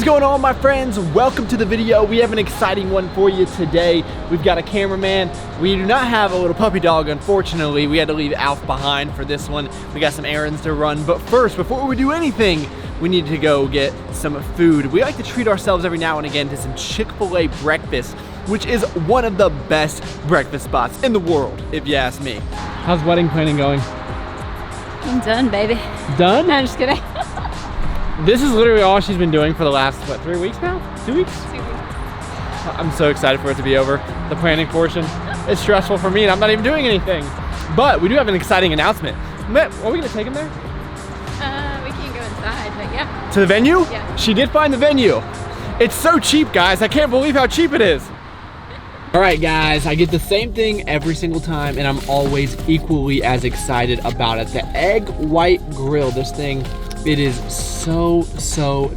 is going on, my friends? Welcome to the video. We have an exciting one for you today. We've got a cameraman. We do not have a little puppy dog, unfortunately. We had to leave Alf behind for this one. We got some errands to run, but first, before we do anything, we need to go get some food. We like to treat ourselves every now and again to some Chick-fil-A breakfast, which is one of the best breakfast spots in the world, if you ask me. How's wedding planning going? I'm done, baby. Done? No, I'm just kidding. This is literally all she's been doing for the last, what, 3 weeks now? 2 weeks? 2 weeks. I'm so excited for it to be over. The planning portion is stressful for me and I'm not even doing anything. But we do have an exciting announcement. Are we gonna take him there? We can't go inside, but yeah. To the venue? Yeah. She did find the venue. It's so cheap, guys. I can't believe how cheap it is. All right, guys, I get the same thing every single time and I'm always equally as excited about it. The egg white grill, this thing, it is so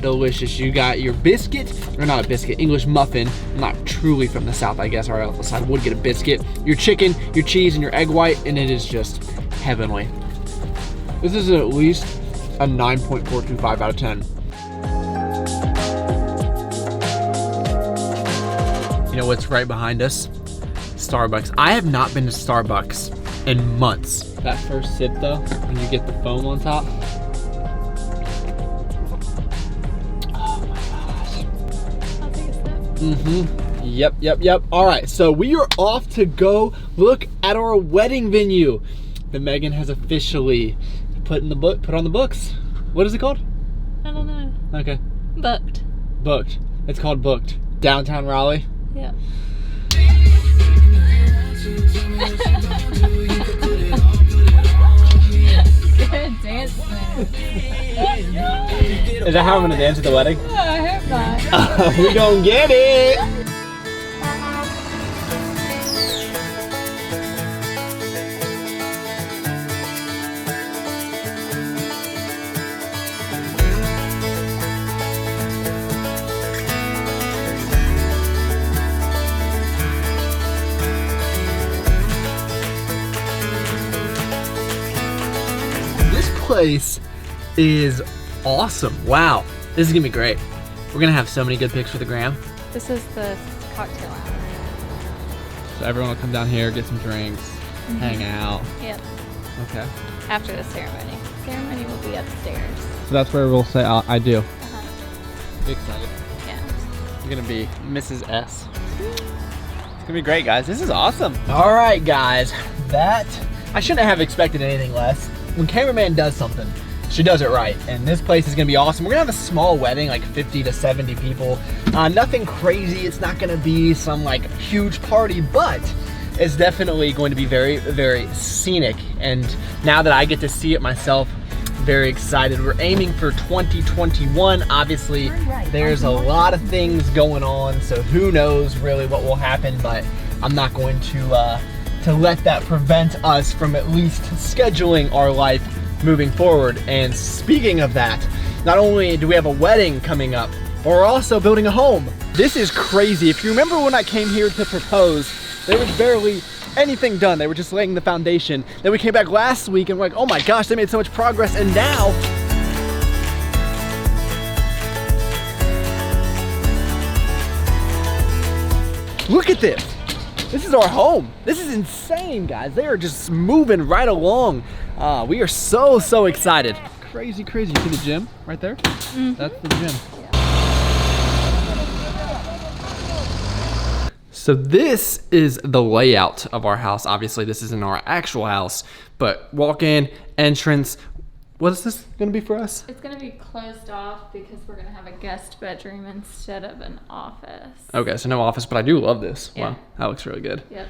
delicious. You got your biscuit, or not a biscuit, English muffin. I'm not truly from the South, I guess, or else I would get a biscuit. Your chicken, your cheese, and your egg white, and it is just heavenly. This is at least a 9.425 out of 10. You know what's right behind us? Starbucks. I have not been to Starbucks in months. That first sip though, when you get the foam on top. Oh my gosh. I'll take a sip. Mm-hmm. Yep. All right, so we are off to go look at our wedding venue that Megan has officially put on the books. What is it called? I don't know. Okay. Booked. Booked. It's called Booked. Downtown Raleigh. Yeah. Good dance, man. Is that how I'm gonna dance at the wedding? Oh, I hope not. We gonna get it! Place is awesome. Wow, this is gonna be great. We're gonna have so many good pics for the gram. This is the cocktail hour. So everyone will come down here, get some drinks, hang out. Yep. Okay. After the ceremony. Ceremony will be upstairs. So that's where we'll say I do. Uh-huh. Be excited. Yeah. You're gonna be Mrs. S. It's gonna be great, guys. This is awesome. All right, guys. I shouldn't have expected anything less. When cameraman does something, she does it right. And this place is gonna be awesome. We're gonna have a small wedding, like 50 to 70 people. Nothing crazy. It's not gonna be some like huge party, but it's definitely going to be very scenic. And now that I get to see it myself, very excited. We're aiming for 2021. Obviously, there's a lot of things going on, so who knows really what will happen, but I'm not going to let that prevent us from at least scheduling our life moving forward. And speaking of that, not only do we have a wedding coming up, but we're also building a home. This is crazy. If you remember when I came here to propose, there was barely anything done. They were just laying the foundation. Then we came back last week and we're like, oh my gosh, they made so much progress. And now, look at this. This is our home. This is insane, guys. They are just moving right along. We are so excited. Crazy. You see the gym right there? Mm-hmm. That's the gym. Yeah. So this is the layout of our house. Obviously, this isn't our actual house, but walk in, entrance. What is this gonna be for us? It's gonna be closed off because we're gonna have a guest bedroom instead of an office. Okay, so no office, but I do love this. Yeah. Wow, that looks really good. Yep.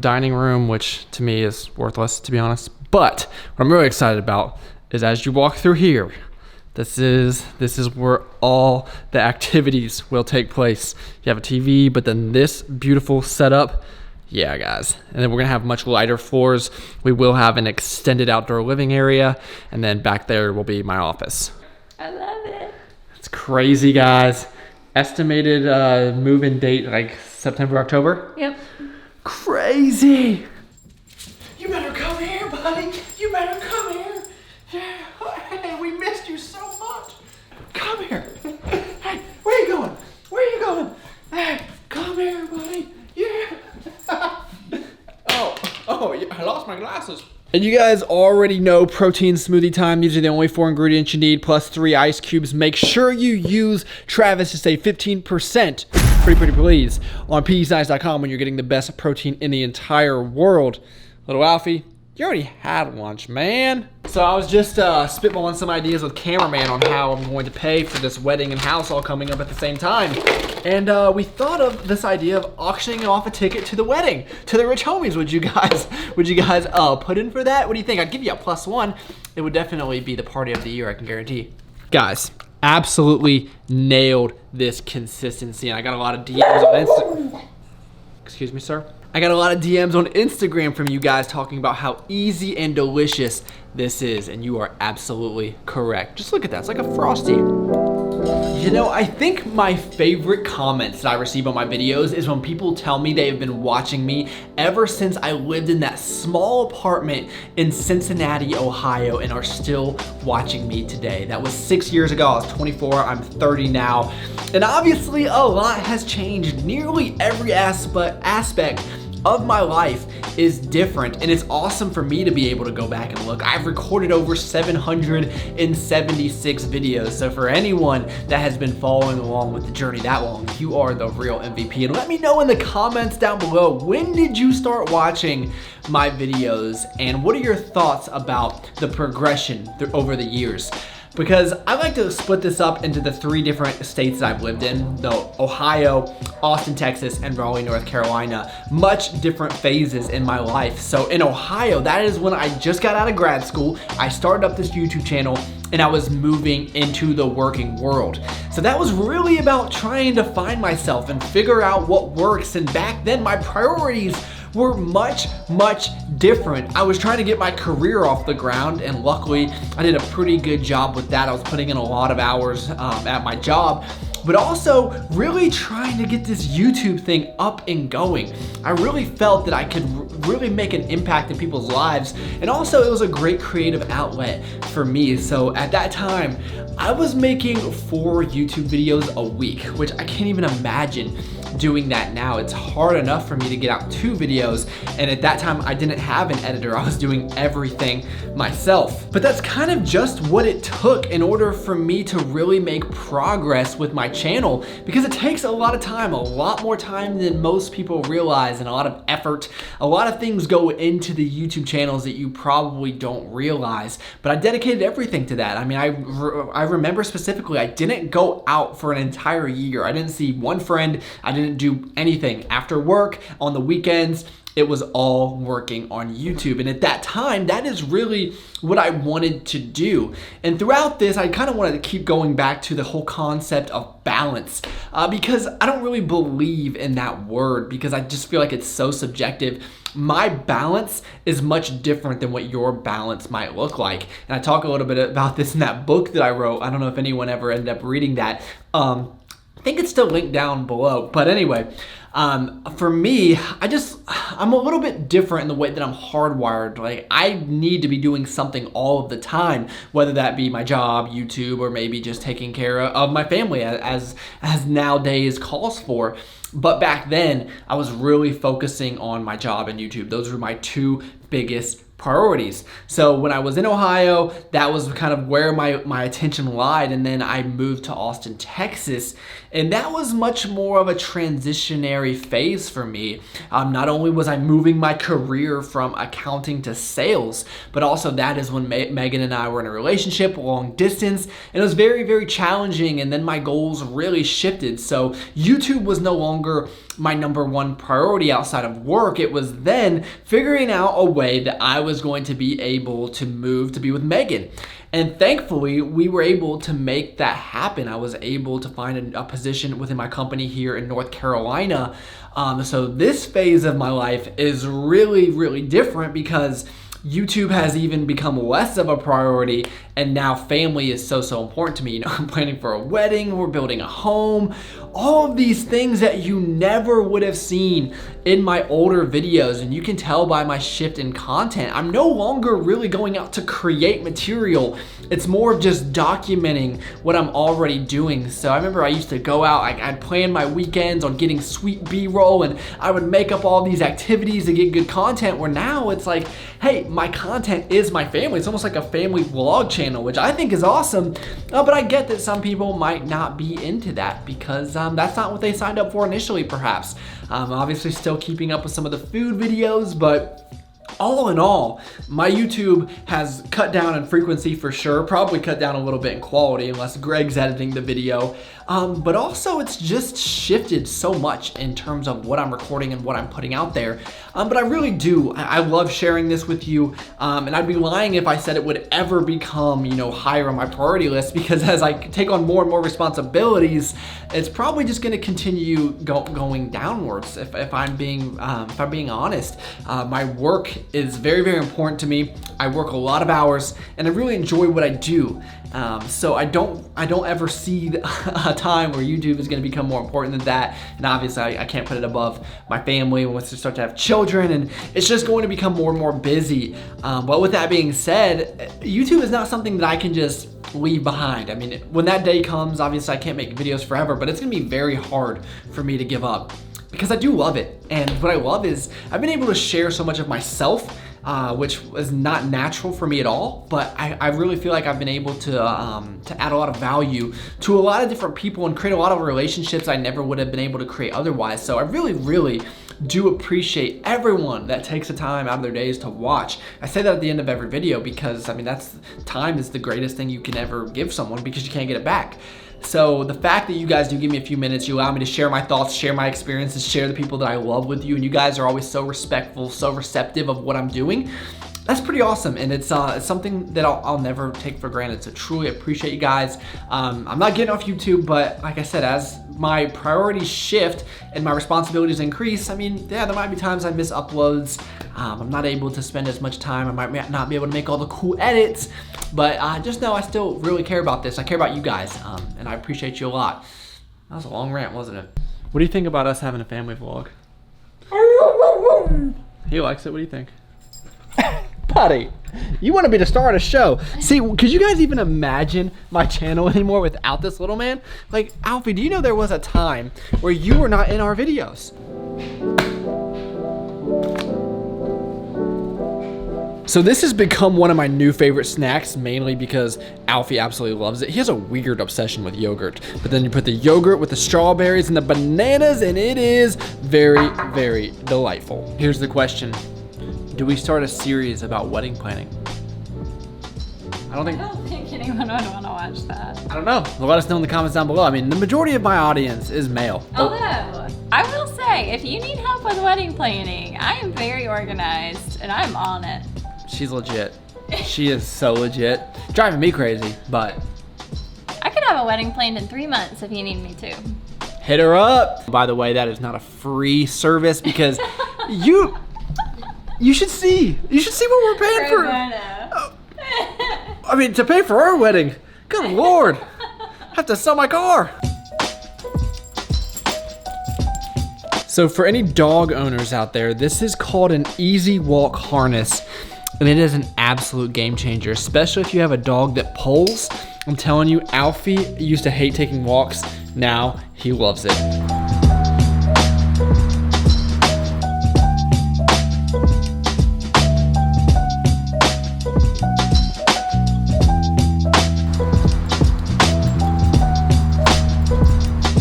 Dining room, which to me is worthless, to be honest. But what I'm really excited about is as you walk through here, this is where all the activities will take place. You have a TV, but then this beautiful setup. Yeah, guys. And then we're gonna have much lighter floors. We will have an extended outdoor living area, and then back there will be my office. I love it. It's crazy, guys. Estimated move-in date like September, October. Yep. Crazy. You better come here, buddy. You better come here. Yeah. Hey, we missed you so much. Come here. Hey. And you guys already know protein smoothie time. These are the only 4 ingredients you need, plus 3 ice cubes. Make sure you use Travis to save 15%, pretty please, on PEScience.com when you're getting the best protein in the entire world. Little Alfie, you already had lunch, man. So I was just spitballing some ideas with cameraman on how I'm going to pay for this wedding and house all coming up at the same time. And we thought of this idea of auctioning off a ticket to the wedding, to the rich homies. Would you guys put in for that? What do you think? I'd give you a +1. It would definitely be the party of the year, I can guarantee. Guys, absolutely nailed this consistency. And I got a lot of DMs on Instagram. Excuse me, sir. I got a lot of DMs on Instagram from you guys talking about how easy and delicious this is, and you are absolutely correct. Just look at that, it's like a Frosty. You know, I think my favorite comments that I receive on my videos is when people tell me they have been watching me ever since I lived in that small apartment in Cincinnati, Ohio, and are still watching me today. That was 6 years ago. I was 24, I'm 30 now. And obviously a lot has changed. Nearly every aspect of my life is different, and it's awesome for me to be able to go back and look. I've recorded over 776 videos, so for anyone that has been following along with the journey that long, you are the real MVP. And let me know in the comments down below, when did you start watching my videos, and what are your thoughts about the progression over the years? Because I like to split this up into the 3 different states that I've lived in, Ohio, Austin, Texas, and Raleigh, North Carolina. Much different phases in my life. So in Ohio, that is when I just got out of grad school. I started up this YouTube channel and I was moving into the working world. So that was really about trying to find myself and figure out what works. And back then my priorities were much different. I was trying to get my career off the ground, and luckily I did a pretty good job with that. I was putting in a lot of hours at my job, but also really trying to get this YouTube thing up and going. I really felt that I could really make an impact in people's lives, and also it was a great creative outlet for me. So at that time, I was making 4 YouTube videos a week, which I can't even imagine doing that now. It's hard enough for me to get out 2 videos, and at that time I didn't have an editor. I was doing everything myself. But that's kind of just what it took in order for me to really make progress with my channel, because it takes a lot of time, a lot more time than most people realize, and a lot of effort. A lot of things go into the YouTube channels that you probably don't realize, but I dedicated everything to that. I mean, I remember specifically, I didn't go out for an entire year. I didn't see one friend. I didn't do anything. After work, on the weekends, it was all working on YouTube. And at that time, that is really what I wanted to do. And throughout this, I kind of wanted to keep going back to the whole concept of balance, because I don't really believe in that word, because I just feel like it's so subjective. My balance is much different than what your balance might look like. And I talk a little bit about this in that book that I wrote. I don't know if anyone ever ended up reading that. I think it's still linked down below. But anyway, for me, I'm a little bit different in the way that I'm hardwired. Like, I need to be doing something all of the time, whether that be my job, YouTube, or maybe just taking care of my family as nowadays calls for. But back then, I was really focusing on my job and YouTube. Those were my 2 biggest priorities. So when I was in Ohio, that was kind of where my attention lied, and then I moved to Austin, Texas, and that was much more of a transitionary phase for me. Not only was I moving my career from accounting to sales, but also that is when Megan and I were in a relationship, long distance, and it was very challenging, and then my goals really shifted. So YouTube was no longer my #1 priority outside of work. It was then figuring out a way that I was going to be able to move to be with Megan. And thankfully, we were able to make that happen. I was able to find a position within my company here in North Carolina. So this phase of my life is really different, because YouTube has even become less of a priority, And now family is so important to me. You know, I'm planning for a wedding, we're building a home, all of these things that you never would have seen in my older videos. And you can tell by my shift in content, I'm no longer really going out to create material. It's more of just documenting what I'm already doing. So I remember I used to go out, I'd plan my weekends on getting sweet B-roll, and I would make up all these activities to get good content, where now it's like, hey, my content is my family. It's almost like a family vlog channel, which I think is awesome. But I get that some people might not be into that because that's not what they signed up for initially, perhaps. Obviously still keeping up with some of the food videos, but all in all, my YouTube has cut down in frequency for sure, probably cut down a little bit in quality unless Greg's editing the video. But also it's just shifted so much in terms of what I'm recording and what I'm putting out there. But I really do. I love sharing this with you. And I'd be lying if I said it would ever become, you know, higher on my priority list, because as I take on more and more responsibilities, it's probably just going to continue going downwards. If I'm being honest, my work is very important to me. I work a lot of hours and I really enjoy what I do. So I don't ever see a time where YouTube is going to become more important than that. And obviously I can't put it above my family once I start to have children, and it's just going to become more and more busy. But with that being said, YouTube is not something that I can just leave behind. I mean, when that day comes, obviously I can't make videos forever, but it's going to be very hard for me to give up, because I do love it. And what I love is I've been able to share so much of myself, which was not natural for me at all, but I really feel like I've been able to add a lot of value to a lot of different people and create a lot of relationships I never would have been able to create otherwise. So I really do appreciate everyone that takes the time out of their days to watch. I say that at the end of every video because, I mean, time is the greatest thing you can ever give someone, because you can't get it back. So the fact that you guys do give me a few minutes, you allow me to share my thoughts, share my experiences, share the people that I love with you, and you guys are always so respectful, so receptive of what I'm doing, that's pretty awesome. And it's something that I'll never take for granted. So truly appreciate you guys. I'm not getting off YouTube, but like I said, as my priorities shift and my responsibilities increase, I mean, yeah, there might be times I miss uploads. I'm not able to spend as much time. I might not be able to make all the cool edits, but just know I still really care about this. I care about you guys, and I appreciate you a lot. That was a long rant, wasn't it? What do you think about us having a family vlog? He likes it. What do you think? Buddy, you want to be the star of the show. See, could you guys even imagine my channel anymore without this little man? Like, Alfie, do you know there was a time where you were not in our videos? So this has become one of my new favorite snacks, mainly because Alfie absolutely loves it. He has a weird obsession with yogurt, but then you put the yogurt with the strawberries and the bananas, and it is very delightful. Here's the question. Do we start a series about wedding planning? I don't think anyone would want to watch that. I don't know. Let us know in the comments down below. I mean, the majority of my audience is male. Although, I will say, if you need help with wedding planning, I am very organized and I'm on it. She's legit. She is so legit. Driving me crazy, but I could have a wedding planned in 3 months if you need me to. Hit her up. By the way, that is not a free service, because you should see what we're paying for. I mean, to pay for our wedding. Good Lord. I have to sell my car. So for any dog owners out there, this is called an Easy Walk harness. And it is an absolute game changer, especially if you have a dog that pulls. I'm telling you, Alfie used to hate taking walks. Now he loves it.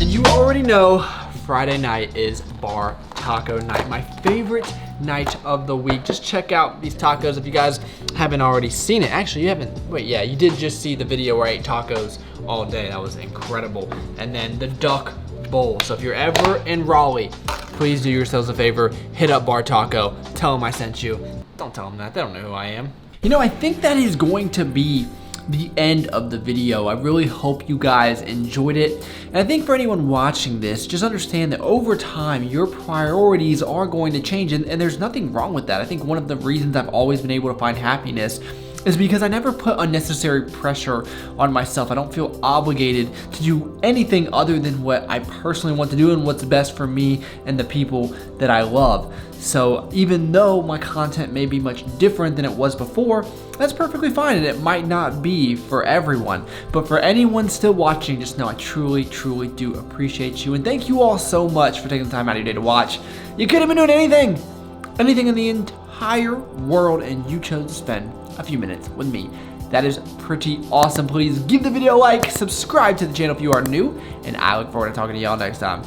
And you already know Friday night is bar taco night, my favorite night of the week. Just check out these tacos if you guys haven't already seen it. Actually, you haven't. Wait, yeah, you did just see the video where I ate tacos all day. That was incredible. And then the duck bowl. So if you're ever in Raleigh, please do yourselves a favor, hit up Bar Taco, tell them I sent you. Don't tell them that, they don't know who I am. You know, I think that is going to be the end of the video. I really hope you guys enjoyed it. And I think for anyone watching this, just understand that over time, your priorities are going to change, and there's nothing wrong with that. I think one of the reasons I've always been able to find happiness is because I never put unnecessary pressure on myself. I don't feel obligated to do anything other than what I personally want to do and what's best for me and the people that I love. So even though my content may be much different than it was before, that's perfectly fine, and it might not be for everyone. But for anyone still watching, just know I truly, truly do appreciate you. And thank you all so much for taking the time out of your day to watch. You could have been doing anything in the entire world, and you chose to spend a few minutes with me. That is pretty awesome. Please give the video a like, subscribe to the channel if you are new, and I look forward to talking to y'all next time.